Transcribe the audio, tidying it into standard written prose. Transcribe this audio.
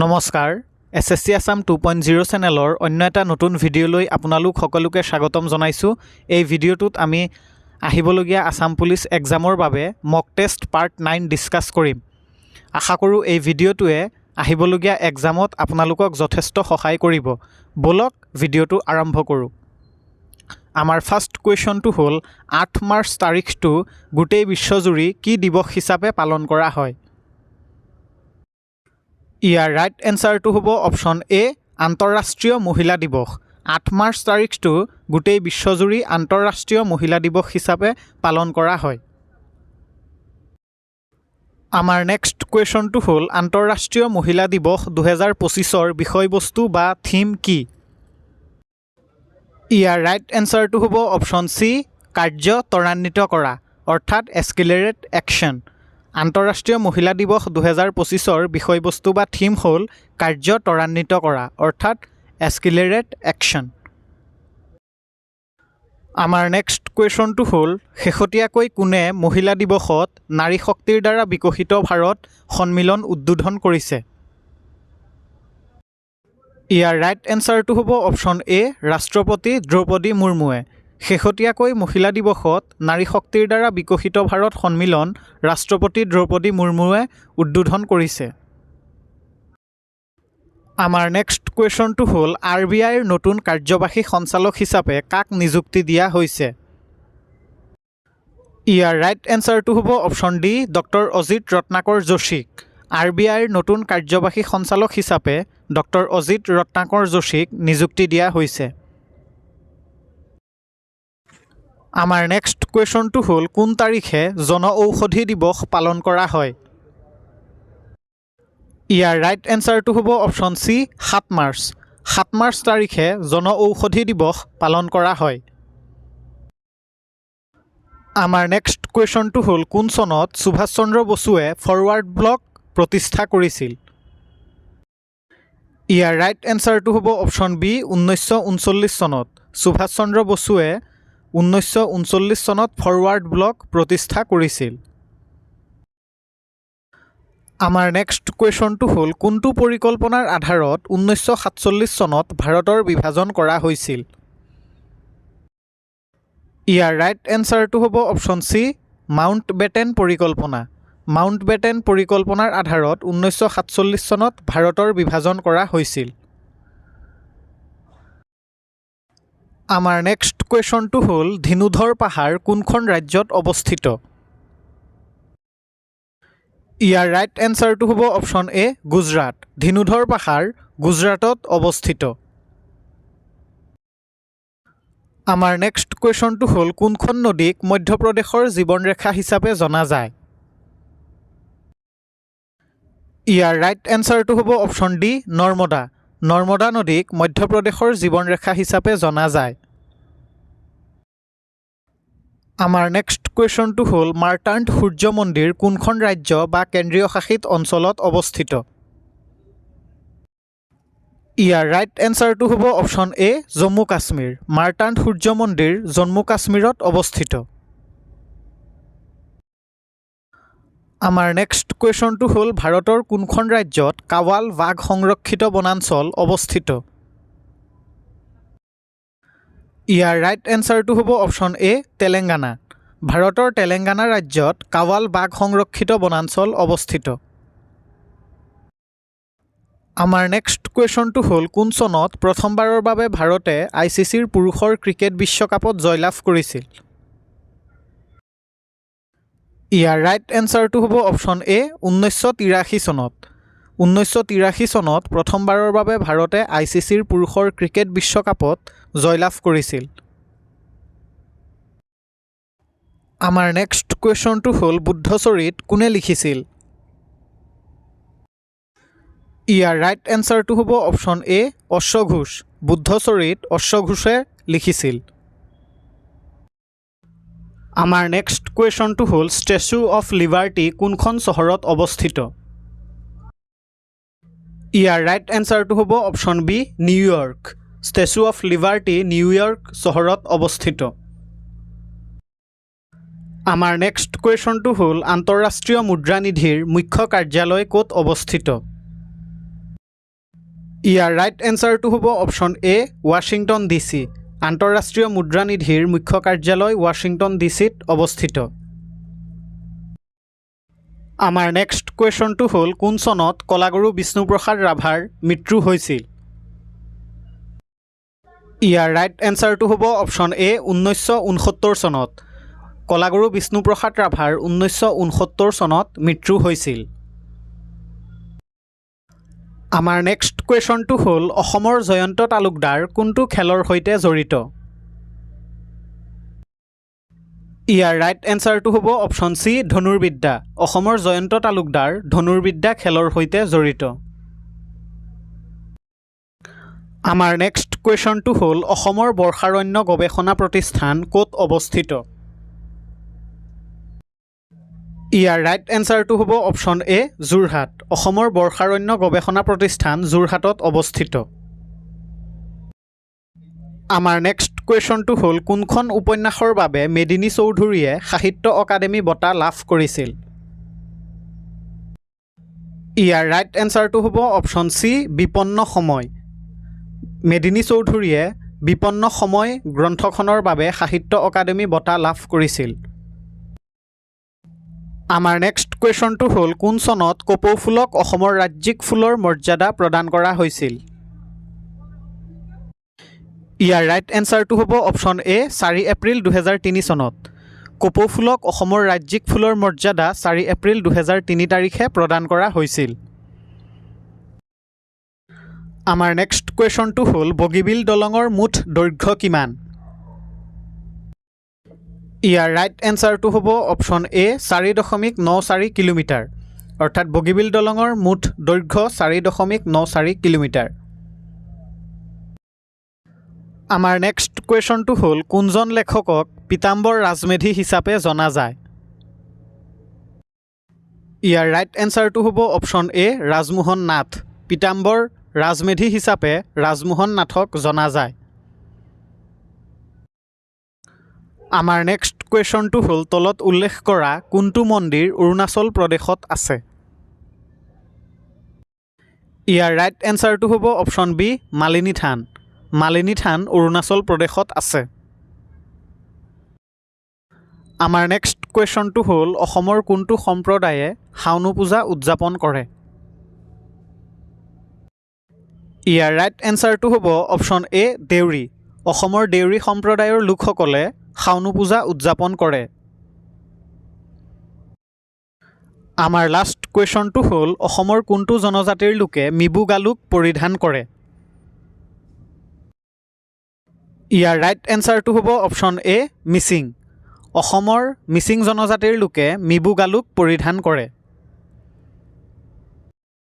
নমস্কাৰ SSC আসাম 2.0 চেনেলৰ অন্য এটা নতুন ভিডিঅ'লৈ আপোনালোক সকলোকে স্বাগতম জনাইছোঁ। এই ভিডিঅ'টোত আমি আহিবলগীয়া আসাম পুলিচ এক্সামৰ বাবে মক টেষ্ট পাৰ্ট 9 ডিছকাছ কৰিম। আশা কৰোঁ এই ভিডিঅ'টোৱে আহিবলগীয়া এক্সামত আপোনালোকক যথেষ্ট সহায় কৰিব। বলক ভিডিঅ'টো আৰম্ভ কৰোঁ। আমাৰ ফাৰ্ষ্ট কুৱেশ্যনটো হ'ল 8 মাৰ্চ তাৰিখটো গোটেই বিশ্বজুৰি কি দিৱস হিচাপে পালন কৰা হয়? ইয়াৰ ৰাইট এনচাৰটো হ'ব অপশ্যন এ আন্তঃৰাষ্ট্ৰীয় মহিলা দিৱস। 8 মাৰ্চ তাৰিখটো গোটেই বিশ্বজুৰি আন্তঃৰাষ্ট্ৰীয় মহিলা দিৱস হিচাপে পালন কৰা হয়। আমাৰ নেক্সট কুৱেশ্যনটো হ'ল আন্তঃৰাষ্ট্ৰীয় মহিলা দিৱস 2025ৰ বিষয়বস্তু বা থিম কি? ইয়াৰ ৰাইট এনচাৰটো হ'ব অপশ্যন চি কাৰ্য ত্বৰান্বিত কৰা অৰ্থাৎ এস্কেলেৰেট একশ্যন। আন্তঃৰাষ্ট্ৰীয় মহিলা দিৱস 2025ৰ বিষয়বস্তু বা থিম হ'ল কাৰ্য ত্বৰান্বিত কৰা অৰ্থাৎ এস্কেলেৰেট একশ্যন। আমাৰ নেক্সট কুৱেশ্যনটো হ'ল শেহতীয়াকৈ কোনে মহিলা দিৱসত নাৰী শক্তিৰ দ্বাৰা বিকশিত ভাৰত সন্মিলন উদ্বোধন কৰিছে? ইয়াৰ ৰাইট এনচাৰটো হ'ব অপশ্যন এ ৰাষ্ট্ৰপতি দ্ৰৌপদী মুৰ্মুৱে। শেহতীয়াকৈ মহিলা দিৱসত নাৰী শক্তিৰ দ্বাৰা বিকশিত ভাৰত সন্মিলন ৰাষ্ট্ৰপতি দ্ৰৌপদী মুৰ্মুৱে উদ্বোধন কৰিছে। আমাৰ নেক্সট কুৱেশ্যনটো হ'ল RBIৰ নতুন কাৰ্যবাহী সঞ্চালক হিচাপে কাক নিযুক্তি দিয়া হৈছে? ইয়াৰ ৰাইট এনচাৰটো হ'ব option D doctor Ajit Ratnakar যোশীক। RBIৰ নতুন কাৰ্যবাহী সঞ্চালক হিচাপে ডক্টৰ অজিত ৰত্নাকৰ যোশীক নিযুক্তি দিয়া হৈছে। আমাৰ নেক্সট কুৱেশ্যনটো হ'ল কোন তাৰিখে জন ঔষধি দিৱস পালন কৰা হয়? ইয়াৰ ৰাইট এনচাৰটো হ'ব অপশ্যন চি 7 মাৰ্চ। 7 মাৰ্চ তাৰিখে জন ঔষধি দিৱস পালন কৰা হয়। আমাৰ নেক্সট কুৱেশ্যনটো হ'ল কোন চনত সুভাষ চন্দ্ৰ বসুৱে ফৰৱাৰ্ড ব্লক প্ৰতিষ্ঠা কৰিছিল? ইয়াৰ ৰাইট এনচাৰটো হ'ব অপশ্যন বি 1939 চনত। সুভাষ চন্দ্ৰ বসুৱে 1939 চনত ফৰৱাৰ্ড ব্লক প্ৰতিষ্ঠা কৰিছিল। আমাৰ নেক্সট কুৱেশ্যনটো হ'ল কোনটো পৰিকল্পনাৰ আধাৰত 1947 চনত ভাৰতৰ বিভাজন কৰা হৈছিল? ইয়াৰ ৰাইট এনচাৰটো হ'ব অপশ্যন চি মাউণ্ট বেটেন পৰিকল্পনা। মাউণ্ট বেটেন পৰিকল্পনাৰ আধাৰত 1947 চনত ভাৰতৰ বিভাজন কৰা হৈছিল। আমাৰ নেক্সট কুৱেশ্যনটো হ'ল ধেনুধৰ পাহাৰ কোনখন ৰাজ্যত অৱস্থিত? ইয়াৰ ৰাইট এনচাৰটো হ'ব অপশ্যন এ গুজৰাট। ধেনুধৰ পাহাৰ গুজৰাটত অৱস্থিত। আমাৰ নেক্সট কুৱেশ্যনটো হ'ল কোনখন নদীক মধ্যপ্ৰদেশৰ জীৱনৰেখা হিচাপে জনা যায়? ইয়াৰ ৰাইট এনচাৰটো হ'ব অপশ্যন ডি নৰ্মদা। নৰ্মদা নদীক মধ্যপ্ৰদেশৰ জীৱনৰেখা হিচাপে জনা যায়। আমাৰ নেক্সট কুৱেশ্যনটো হ'ল মাৰ্টাণ্ড সূৰ্য মন্দিৰ কোনখন ৰাজ্য বা কেন্দ্ৰীয় শাসিত অঞ্চলত অৱস্থিত? ইয়াৰ ৰাইট এনচাৰটো হ'ব অপশ্যন এ জম্মু কাশ্মীৰ। মাৰ্টাণ্ড সূৰ্য মন্দিৰ জম্মু কাশ্মীৰত অৱস্থিত। আমাৰ নেক্সট কুৱেশ্যনটো হ'ল ভাৰতৰ কোনখন ৰাজ্যত কাৱাল বাঘ সংৰক্ষিত বনাঞ্চল অৱস্থিত? ইয়াৰ ৰাইট এনচাৰটো হ'ব অপশ্যন এ তেলেংগানা। ভাৰতৰ তেলেংগানা ৰাজ্যত কাৱাল বাঘ সংৰক্ষিত বনাঞ্চল অৱস্থিত। আমাৰ নেক্সট কুৱেশ্যনটো হ'ল কোন চনত প্ৰথমবাৰৰ বাবে ভাৰতে ICCৰ পুৰুষৰ ক্ৰিকেট বিশ্বকাপত জয়লাভ কৰিছিল? ইয়াৰ ৰাইট এনচাৰটো হ'ব অপশ্যন এ 1983 চনত। 1983 চনত প্ৰথমবাৰৰ বাবে ভাৰতে ICCৰ পুৰুষৰ ক্ৰিকেট বিশ্বকাপত জয়লাভ কৰিছিল। আমাৰ নেক্সট কুৱেশ্যনটো হ'ল বুদ্ধচৰিত কোনে লিখিছিল? ইয়াৰ ৰাইট এনচাৰটো হ'ব অপশ্যন এ অশ্বঘোষ। বুদ্ধচৰিত অশ্বঘোষে লিখিছিল। আমাৰ নেক্সট কুৱেশ্যনটো হ'ল ষ্টেচু অফ লিবাৰ্টি কোনখন চহৰত অৱস্থিত? ইয়াৰ ৰাইট এনচাৰটো হ'ব option B New York. Statue of Liberty New York চহৰত অৱস্থিত। আমাৰ নেক্সট কুৱেশ্যনটো হ'ল আন্তঃৰাষ্ট্ৰীয় মুদ্ৰা নিধিৰ মুখ্য কাৰ্যালয় ক'ত অৱস্থিত? ইয়াৰ ৰাইট এনচাৰটো হ'ব অপশ্যন এ ৱাশ্বিংটন DC আন্তঃৰাষ্ট্ৰীয় মুদ্ৰা নিধিৰ মুখ্য কাৰ্যালয় ৱাশ্বিংটন DCত অৱস্থিত আমাৰ নেক্সট কুৱেশ্যনটো হ'ল কোন চনত কলাগুৰু বিষ্ণুপ্ৰসাদ ৰাভাৰ মৃত্যু হৈছিল ইয়াৰ ৰাইট এনচাৰটো হ'ব অপশ্যন এ 1969 চনত কলাগুৰু বিষ্ণুপ্ৰসাদ ৰাভাৰ 1969 চনত মৃত্যু হৈছিল আমাৰ নেক্সট কুৱেশ্যনটো হ'ল অসমৰ জয়ন্ত তালুকদাৰ কোনটো খেলৰ সৈতে জড়িত ইয়াৰ ৰাইট এনচাৰটো হ'ব অপশ্যন চি ধনুৰ্বিদ্যা অসমৰ জয়ন্ত তালুকদাৰ ধনুৰ্বিদ্যা খেলৰ সৈতে জড়িত আমাৰ নেক্সট কুৱেশ্যনটো হ'ল অসমৰ বৰ্ষাৰণ্য গৱেষণা প্ৰতিষ্ঠান ক'ত অৱস্থিত ইয়াৰ ৰাইট এনচাৰটো হ'ব অপশ্যন এ যোৰহাট অসমৰ বৰ্ষাৰণ্য গৱেষণা প্ৰতিষ্ঠান যোৰহাটত অৱস্থিত আমাৰ নেক্সট কুৱেশ্যনটো হ'ল কোনখন উপন্যাসৰ বাবে মেদিনী চৌধুৰীয়ে সাহিত্য অকাডেমী বঁটা লাভ কৰিছিল ইয়াৰ ৰাইট এনচাৰটো হ'ব অপশ্যন চি বিপন্ন সময় মেদিনী চৌধুৰীয়ে বিপন্ন সময় গ্ৰন্থখনৰ বাবে সাহিত্য অকাডেমী বঁটা লাভ কৰিছিল আমাৰ নেক্সট কুৱেশ্যনটো হ'ল কোন চনত কপৌ ফুলক অসমৰ ৰাজ্যিক ফুলৰ মৰ্যাদা প্ৰদান কৰা হৈছিল ইয়াৰ ৰাইট এনচাৰটো হ'ব অপশ্যন এ 4 এপ্ৰিল 2003 চনত কপৌ ফুলক অসমৰ ৰাজ্যিক ফুলৰ মৰ্যাদা 4 এপ্ৰিল 2003 তাৰিখে প্ৰদান কৰা হৈছিল আমাৰ নেক্সট কুৱেশ্যনটো হ'ল বগীবিল দলঙৰ মুঠ দৈৰ্ঘ্য কিমান ইয়াৰ ৰাইট এনচাৰটো হ'ব অপশ্যন এ 4.94 কিলোমিটাৰ অৰ্থাৎ বগীবিল দলঙৰ মুঠ দৈৰ্ঘ্য 4.94 কিলোমিটাৰ আমাৰ নেক্সট কুৱেশ্যনটো হ'ল কোনজন লেখকক পীতাম্বৰ ৰাজমেধি হিচাপে জনা যায় ইয়াৰ ৰাইট এনচাৰটো হ'ব অপশ্যন এ ৰাজমোহন নাথ পীতাম্বৰ ৰাজমেধি হিচাপে ৰাজমোহন নাথক জনা যায় আমাৰ নেক্সট কুৱেশ্যনটো হ'ল তলত উল্লেখ কৰা কোনটো মন্দিৰ অৰুণাচল প্ৰদেশত আছে ইয়াৰ ৰাইট এনচাৰটো হ'ব অপশ্যন বি মালিনী থান অৰুণাচল প্ৰদেশত আছে আমাৰ নেক্সট কুৱেশ্যনটো হ'ল অসমৰ কোনটো সম্প্ৰদায়ে শাওনু পূজা উদযাপন কৰে ইয়াৰ ৰাইট এনচাৰটো হ'ব অপশ্যন এ দেউৰী অসমৰ দেউৰী সম্প্ৰদায়ৰ লোকসকলে শাওনু পূজা উদযাপন কৰে আমাৰ লাষ্ট কুৱেশ্যনটো হ'ল অসমৰ কোনটো জনজাতিৰ লোকে মিবু গালুক পৰিধান কৰে ইয়াৰ ৰাইট এনচাৰটো হ'ব অপশ্যন এ মিচিং অসমৰ মিচিং জনজাতিৰ লোকে মিবু গালুক পৰিধান কৰে